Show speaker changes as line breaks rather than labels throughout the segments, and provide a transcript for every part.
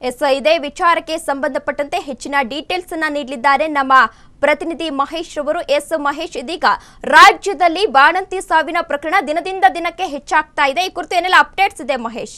ಇದೇ ವಿಚಾರಕ್ಕೆ ಸಂಬಂಧಪಟ್ಟಂತೆ ಹೆಚ್ಚಿನ ಡೀಟೇಲ್ಸ್ ಅನ್ನು ನೀಡಲಿದ್ದಾರೆ ನಮ್ಮ ಪ್ರತಿನಿಧಿ ಮಹೇಶ್ ರವರು. ಮಹೇಶ್, ಇದೀಗ ರಾಜ್ಯದಲ್ಲಿ ಬಾಣಂತಿ ಸಾವಿನ ಪ್ರಕರಣ ದಿನದಿಂದ ದಿನಕ್ಕೆ ಹೆಚ್ಚಾಗ್ತಾ ಇದೆ. ಈ ಕುರಿತು ಏನೆಲ್ಲ ಅಪ್ಡೇಟ್ಸ್ ಇದೆ ಮಹೇಶ್?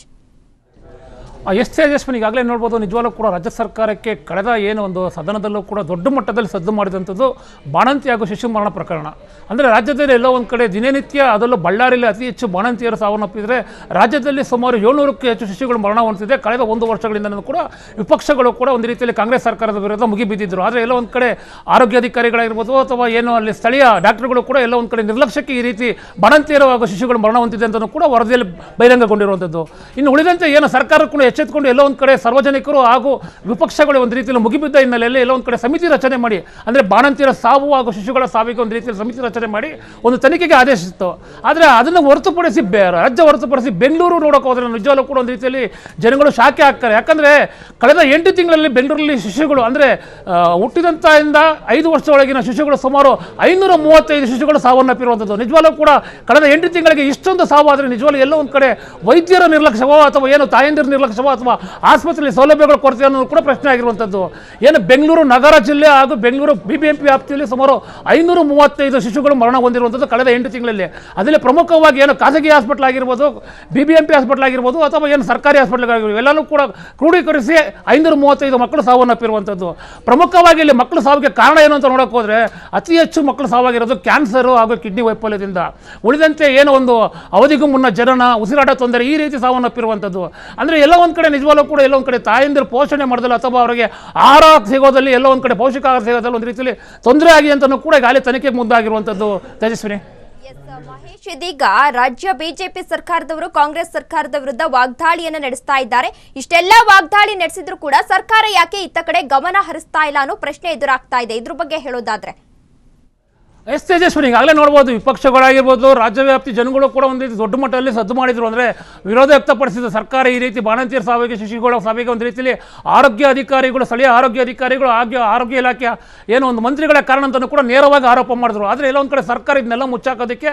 ತೇಜಸ್ವಿನಿ, ಈಗಾಗಲೇ ನೋಡ್ಬೋದು, ನಿಜವಾಗ್ಲೂ ಕೂಡ ರಾಜ್ಯ ಸರ್ಕಾರಕ್ಕೆ ಕಳೆದ ಒಂದು ಸದನದಲ್ಲೂ ಕೂಡ ದೊಡ್ಡ ಮಟ್ಟದಲ್ಲಿ ಸದ್ದು ಮಾಡಿದಂಥದ್ದು ಬಾಣಂತಿ ಹಾಗೂ ಶಿಶು ಮರಣ ಪ್ರಕರಣ. ಅಂದರೆ ರಾಜ್ಯದಲ್ಲಿ ಎಲ್ಲೋ ಒಂದು ಕಡೆ ದಿನನಿತ್ಯ, ಅದರಲ್ಲೂ ಬಳ್ಳಾರಿಯಲ್ಲಿ ಅತಿ ಹೆಚ್ಚು ಬಾಣಂತಿಯರು ಸಾವನ್ನಪ್ಪಿದರೆ ರಾಜ್ಯದಲ್ಲಿ ಸುಮಾರು 700ಕ್ಕೂ ಹೆಚ್ಚು ಶಿಶುಗಳು ಮರಣ ಹೊಂದಿದೆ. ಕಳೆದ 1 ವರ್ಷಗಳಿಂದ ಕೂಡ ವಿಪಕ್ಷಗಳು ಕೂಡ ಒಂದು ರೀತಿಯಲ್ಲಿ ಕಾಂಗ್ರೆಸ್ ಸರ್ಕಾರದ ವಿರುದ್ಧ ಮುಗಿಬಿದ್ದಿದ್ರು. ಆದರೆ ಎಲ್ಲೋ ಒಂದು ಕಡೆ ಆರೋಗ್ಯಾಧಿಕಾರಿಗಳಾಗಿರ್ಬೋದು ಅಥವಾ ಅಲ್ಲಿ ಸ್ಥಳೀಯ ಡಾಕ್ಟರ್ಗಳು ಕೂಡ ಎಲ್ಲ ಒಂದು ಕಡೆ ನಿರ್ಲಕ್ಷ್ಯಕ್ಕೆ ಈ ರೀತಿ ಬಾಣಂತಿಯರು ಹಾಗೂ ಶಿಶುಗಳು ಮರಣ ಹೊಂದಿದೆ ಅಂತಲೂ ಕೂಡ ವರದಿಯಲ್ಲಿ ಬಹಿರಂಗಗೊಂಡಿರುವಂಥದ್ದು. ಇನ್ನು ಉಳಿದಂತೆ ಸರ್ಕಾರ ಕೂಡ ಎಚ್ಚೆತ್ತುಕೊಂಡು ಎಲ್ಲೋ ಒಂದು ಕಡೆ ಸಾರ್ವಜನಿಕರು ಹಾಗೂ ವಿಪಕ್ಷಗಳು ಒಂದು ರೀತಿಯಲ್ಲಿ ಮುಗಿಬಿದ್ದ ಹಿನ್ನೆಲೆಯಲ್ಲಿ ಎಲ್ಲೋ ಒಂದು ಕಡೆ ಸಮಿತಿ ರಚನೆ ಮಾಡಿ, ಅಂದರೆ ಬಾಣಂತಿಯರ ಸಾವು ಹಾಗೂ ಶಿಶುಗಳ ಸಾವಿಗೆ ಒಂದು ರೀತಿಯಲ್ಲಿ ಸಮಿತಿ ರಚನೆ ಮಾಡಿ ಒಂದು ತನಿಖೆಗೆ ಆದೇಶಿಸಿತ್ತು. ಆದರೆ ಅದನ್ನು ಹೊರತುಪಡಿಸಿ ರಾಜ್ಯ ಹೊರತುಪಡಿಸಿ ಬೆಂಗಳೂರು ನೋಡೋಕೆ ಹೋದರೆ ನಿಜವಾಗ್ಲೂ ಕೂಡ ಒಂದು ರೀತಿಯಲ್ಲಿ ಜನಗಳು ಶಾಕೆ ಆಗ್ತಾರೆ. ಯಾಕಂದರೆ ಕಳೆದ 8 ತಿಂಗಳಲ್ಲಿ ಬೆಂಗಳೂರಲ್ಲಿ ಶಿಶುಗಳು, ಅಂದರೆ ಹುಟ್ಟಿದಂಥ 5 ವರ್ಷದೊಳಗಿನ ಶಿಶುಗಳು ಸುಮಾರು 535 ಶಿಶುಗಳು ಸಾವನ್ನಪ್ಪಿರುವಂಥದ್ದು. ನಿಜವಾಗ್ಲೂ ಕೂಡ ಕಳೆದ 8 ತಿಂಗಳಿಗೆ ಇಷ್ಟೊಂದು ಸಾವು ಆದರೆ ನಿಜವಾಗ್ಲೂ ಎಲ್ಲೋ ಒಂದು ಕಡೆ ವೈದ್ಯರ ನಿರ್ಲಕ್ಷ್ಯವೋ ಅಥವಾ ತಾಯಂದಿರ ನಿರ್ಲಕ್ಷ್ಯವೋ ಅಥವಾ ಆಸ್ಪತ್ರೆಯಲ್ಲಿ ಸೌಲಭ್ಯಗಳ ಕೊರತೆ ಅನ್ನೋದು ಕೂಡ ಪ್ರಶ್ನೆ ಆಗಿರುವಂಥದ್ದು. ಬೆಂಗಳೂರು ನಗರ ಜಿಲ್ಲೆ ಹಾಗೂ ಬೆಂಗಳೂರು BBMP ವ್ಯಾಪ್ತಿಯಲ್ಲಿ ಸುಮಾರು 535 ಶಿಶುಗಳು ಮರಣ ಹೊಂದಿರುವಂಥದ್ದು ಕಳೆದ 8 ತಿಂಗಳಲ್ಲಿ. ಅದರಲ್ಲಿ ಪ್ರಮುಖವಾಗಿ ಖಾಸಗಿ ಹಾಸ್ಪಿಟಲ್ ಆಗಿರ್ಬೋದು, BBMP ಹಾಸ್ಪಿಟಲ್ ಆಗಿರ್ಬೋದು ಅಥವಾ ಸರ್ಕಾರಿ ಹಾಸ್ಪಿಟಲ್ಗಳಿರ್ಬೋದು, ಎಲ್ಲನೂ ಕೂಡ ಕ್ರೋಢೀಕರಿಸಿ 535 ಮಕ್ಕಳು ಸಾವನ್ನಪ್ಪಿರುವಂಥದ್ದು. ಪ್ರಮುಖವಾಗಿ ಇಲ್ಲಿ ಮಕ್ಕಳು ಸಾವಿಗೆ ಕಾರಣ ಏನು ಅಂತ ನೋಡೋಕೆ ಹೋದರೆ ಅತಿ ಹೆಚ್ಚು ಮಕ್ಕಳು ಸಾವಾಗಿರೋದು ಕ್ಯಾನ್ಸರು ಹಾಗೂ ಕಿಡ್ನಿ ವೈಫಲ್ಯದಿಂದ. ಉಳಿದಂತೆ ಒಂದು ಅವಧಿಗೂ ಮುನ್ನ ಜನನ, ಉಸಿರಾಟ ತೊಂದರೆ, ಈ ರೀತಿ ಸಾವನ್ನಪ್ಪಿರುವಂಥದ್ದು. ಅಂದರೆ ಎಲ್ಲ ಒಂದು ಕಡೆ ನಿಜವಾಗ್ಲೂ ಕೂಡ ಎಲ್ಲೋ ಒಂದು ಕಡೆ ತಾಯಂದಿರು ಪೋಷಣೆ ಮಾಡೋದಿಲ್ಲ ಅಥವಾ ಅವರಿಗೆ ಆಹಾರ ಸಿಗೋದಲ್ಲಿ ಎಲ್ಲೋ ಒಂದು ಕಡೆ ಪೌಷ್ಟಿಕಾಹಾರ ಸಿಗೋದಲ್ಲಿ ಒಂದು ರೀತಿಯಲ್ಲಿ ತೊಂದರೆ ಆಗಿದೆ ಅಂತಲೂ ಕೂಡ ಈಗಾಗಲೇ ತನಿಖೆಗೆ ಮುಂದಾಗಿರುವಂಥದ್ದು. ತೇಜಸ್ವಿನಿ,
ಮಹೇಶ್, ಇದೀಗ ರಾಜ್ಯ ಬಿಜೆಪಿ ಸರ್ಕಾರದವರು ಕಾಂಗ್ರೆಸ್ ಸರ್ಕಾರದ ವಿರುದ್ಧ ವಾಗ್ದಾಳಿಯನ್ನು ನಡೆಸ್ತಾ ಇದ್ದಾರೆ. ಇಷ್ಟೆಲ್ಲ ವಾಗ್ದಾಳಿ ನಡೆಸಿದ್ರು ಕೂಡ ಸರ್ಕಾರ ಯಾಕೆ ಇತ್ತ ಕಡೆ ಗಮನ ಹರಿಸ್ತಾ ಇಲ್ಲ ಅನ್ನೋ ಪ್ರಶ್ನೆ ಎದುರಾಗ್ತಾ ಇದೆ. ಇದ್ರ ಬಗ್ಗೆ ಹೇಳೋದಾದ್ರೆ
ತೇಜಸ್ವಿನಿ, ಈಗಾಗಲೇ ನೋಡ್ಬೋದು, ವಿಪಕ್ಷಗಳಾಗಿರ್ಬೋದು, ರಾಜ್ಯವ್ಯಾಪ್ತಿ ಜನಗಳು ಕೂಡ ಒಂದು ರೀತಿ ದೊಡ್ಡ ಮಟ್ಟದಲ್ಲಿ ಸದ್ದು ಮಾಡಿದ್ರು. ಅಂದರೆ ವಿರೋಧ ವ್ಯಕ್ತಪಡಿಸಿದ ಸರ್ಕಾರ ಈ ರೀತಿ ಬಾಣಂತಿಯರ ಸಾವಿಗೆ, ಶಿಶುಗಳ ಸಾವಿಗೆ ಒಂದು ರೀತಿಯಲ್ಲಿ ಆರೋಗ್ಯ ಅಧಿಕಾರಿಗಳು, ಸ್ಥಳೀಯ ಆರೋಗ್ಯ ಅಧಿಕಾರಿಗಳು, ಆರೋಗ್ಯ ಇಲಾಖೆಯ ಒಂದು ಮಂತ್ರಿಗಳ ಕಾರಣ ಅಂತಲೂ ಕೂಡ ನೇರವಾಗಿ ಆರೋಪ ಮಾಡಿದ್ರು. ಆದರೆ ಎಲ್ಲ ಒಂದು ಕಡೆ ಸರ್ಕಾರ ಇದನ್ನೆಲ್ಲ ಮುಚ್ಚಾಕೋದಕ್ಕೆ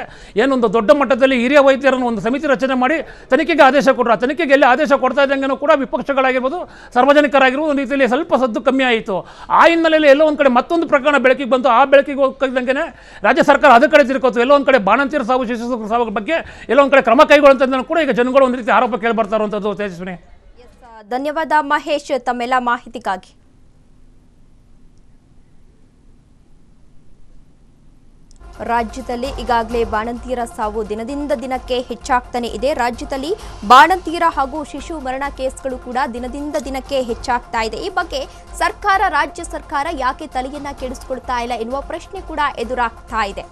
ಒಂದು ದೊಡ್ಡ ಮಟ್ಟದಲ್ಲಿ ಹಿರಿಯ ವೈದ್ಯರನ್ನು ಒಂದು ಸಮಿತಿ ರಚನೆ ಮಾಡಿ ತನಿಖೆಗೆ ಆದೇಶ ಕೊಟ್ಟರು. ಆ ತನಿಖೆಗೆ ಎಲ್ಲಿ ಆದೇಶ ಕೊಡ್ತಾ ಇದ್ದಂಗೆ ಕೂಡ ವಿಪಕ್ಷಗಳಾಗಿರ್ಬೋದು, ಸಾರ್ವಜನಿಕರಾಗಿರ್ಬೋದು ಒಂದು ರೀತಿಯಲ್ಲಿ ಸ್ವಲ್ಪ ಸದ್ದು ಕಮ್ಮಿ ಆಯಿತು. ಆ ಹಿನ್ನೆಲೆಯಲ್ಲಿ ಎಲ್ಲೋ ಒಂದು ಕಡೆ ಮತ್ತೊಂದು ಪ್ರಕರಣ ಬೆಳಕಿಗೆ ಬಂತು. ಆ ಬೆಳಕಿಗೆ ಹೋಗ್ತಿದ್ದಂಗೆ ರಾಜ್ಯ ಸರ್ಕಾರ ಅದ ಕಡೆ ತಿರುಕೋತು. ಎಲ್ಲೋ ಒಂದು ಕಡೆ ಬಾಣಂತಿಯರ ಸಾವು, ಶಿಶು ಸಾವು ಬಗ್ಗೆ ಎಲ್ಲೋ ಒಂದು ಕಡೆ ಕ್ರಮ ಕೈಗೊಳ್ಳುವಂಥದ್ದನ್ನು ಕೂಡ ಈಗ ಜನಗಳು ಒಂದು ರೀತಿ ಆರೋಪ ಕೇಳಿ ಬರ್ತಾ ಇರುವಂಥದ್ದು. ತೇಜಸ್ವಿನಿ,
ಧನ್ಯವಾದ ಮಹೇಶ್ ತಮ್ಮೆಲ್ಲ ಮಾಹಿತಿಗಾಗಿ. ರಾಜ್ಯದಲ್ಲಿ ಈಗಾಗಲೇ ಬಾಣಂತಿಯರ ಸಾವು ದಿನದಿಂದ ದಿನಕ್ಕೆ ಹೆಚ್ಚಾಗ್ತಾನೆ ಇದೆ. ರಾಜ್ಯದಲ್ಲಿ ಬಾಣಂತಿಯರ ಹಾಗೂ ಶಿಶು ಮರಣ ಕೇಸ್ಗಳು ಕೂಡ ದಿನದಿಂದ ದಿನಕ್ಕೆ ಹೆಚ್ಚಾಗ್ತಾ ಇದೆ. ಈ ಬಗ್ಗೆ ರಾಜ್ಯ ಸರ್ಕಾರ ಯಾಕೆ ತಲೆಯನ್ನ ಕೆಡಿಸಿಕೊಳ್ತಾ ಇಲ್ಲ ಎನ್ನುವ ಪ್ರಶ್ನೆ ಕೂಡ ಎದುರಾಗ್ತಾ ಇದೆ.